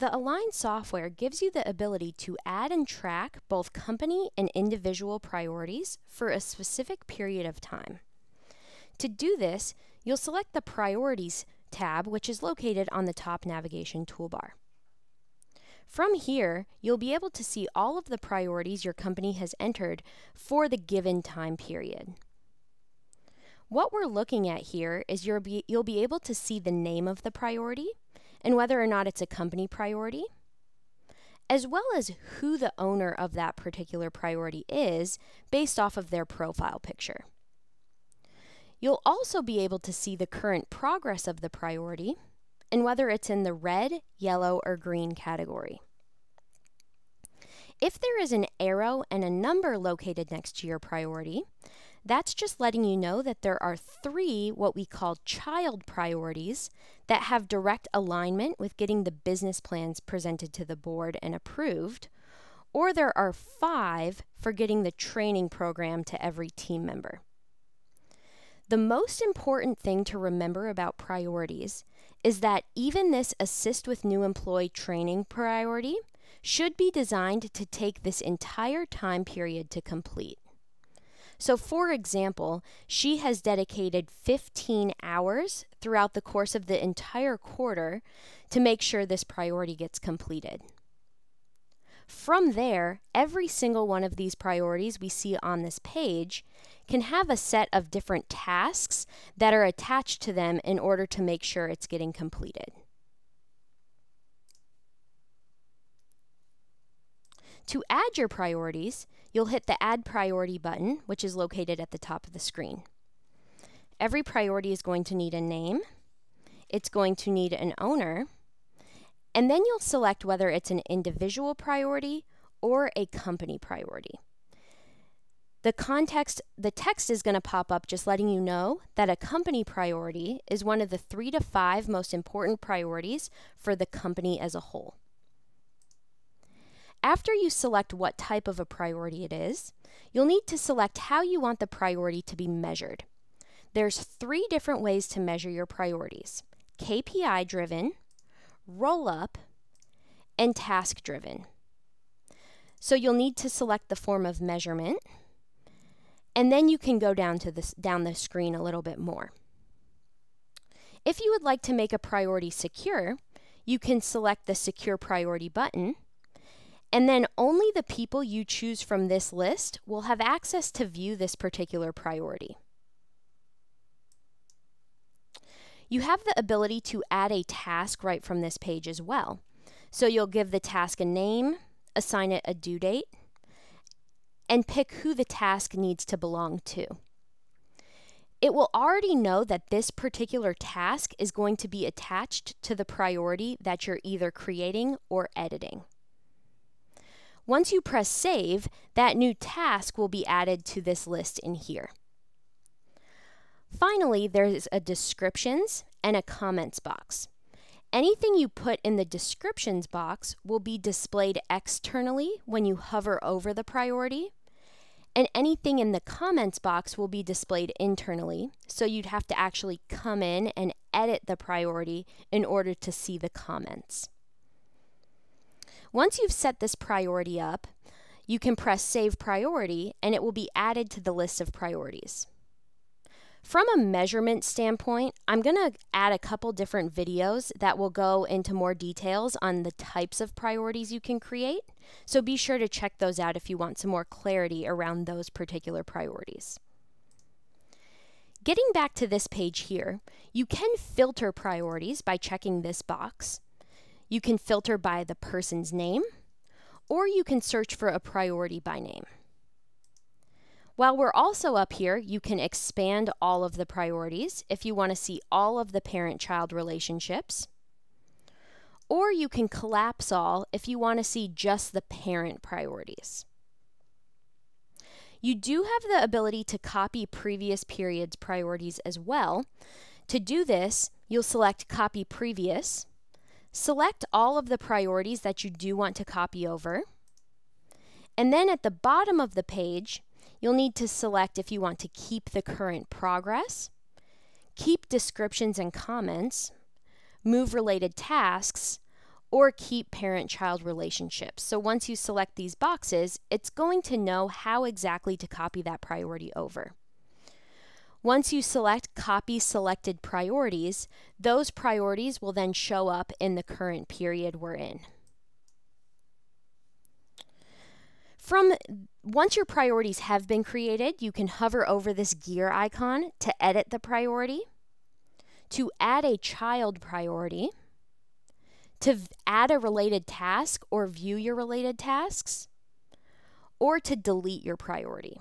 The Align software gives you the ability to add and track both company and individual priorities for a specific period of time. To do this, you'll select the Priorities tab, which is located on the top navigation toolbar. From here, you'll be able to see all of the priorities your company has entered for the given time period. What we're looking at here is you'll be able to see the name of the priority and whether or not it's a company priority, as well as who the owner of that particular priority is based off of their profile picture. You'll also be able to see the current progress of the priority and whether it's in the red, yellow, or green category. If there is an arrow and a number located next to your priority, that's just letting you know that there are 3 what we call child priorities that have direct alignment with getting the business plans presented to the board and approved, or there are 5 for getting the training program to every team member. The most important thing to remember about priorities is that even this Assist with New Employee training priority should be designed to take this entire time period to complete. So for example, she has dedicated 15 hours throughout the course of the entire quarter to make sure this priority gets completed. From there, every single one of these priorities we see on this page can have a set of different tasks that are attached to them in order to make sure it's getting completed. To add your priorities, you'll hit the Add Priority button, which is located at the top of the screen. Every priority is going to need a name, it's going to need an owner, and then you'll select whether it's an individual priority or a company priority. The text is going to pop up just letting you know that a company priority is one of the 3 to 5 most important priorities for the company as a whole. After you select what type of a priority it is, you'll need to select how you want the priority to be measured. There's 3 different ways to measure your priorities: KPI-driven, roll-up, and task-driven. So you'll need to select the form of measurement, and then you can go down the screen a little bit more. If you would like to make a priority secure, you can select the Secure Priority button, and then only the people you choose from this list will have access to view this particular priority. You have the ability to add a task right from this page as well. So you'll give the task a name, assign it a due date, and pick who the task needs to belong to. It will already know that this particular task is going to be attached to the priority that you're either creating or editing. Once you press Save, that new task will be added to this list in here. Finally, there's a Descriptions and a Comments box. Anything you put in the Descriptions box will be displayed externally when you hover over the priority, and anything in the Comments box will be displayed internally, so you'd have to actually come in and edit the priority in order to see the comments. Once you've set this priority up, you can press Save Priority and it will be added to the list of priorities. From a measurement standpoint, I'm going to add a couple different videos that will go into more details on the types of priorities you can create, so be sure to check those out if you want some more clarity around those particular priorities. Getting back to this page here, you can filter priorities by checking this box. You can filter by the person's name, or you can search for a priority by name. While we're also up here, you can expand all of the priorities if you want to see all of the parent-child relationships, or you can collapse all if you want to see just the parent priorities. You do have the ability to copy previous periods' priorities as well. To do this, you'll select Copy Previous, select all of the priorities that you do want to copy over, and then at the bottom of the page, you'll need to select if you want to keep the current progress, keep descriptions and comments, move related tasks, or keep parent-child relationships. So once you select these boxes, it's going to know how exactly to copy that priority over. Once you select Copy Selected Priorities, those priorities will then show up in the current period we're in. Once your priorities have been created, you can hover over this gear icon to edit the priority, to add a child priority, to add a related task or view your related tasks, or to delete your priority.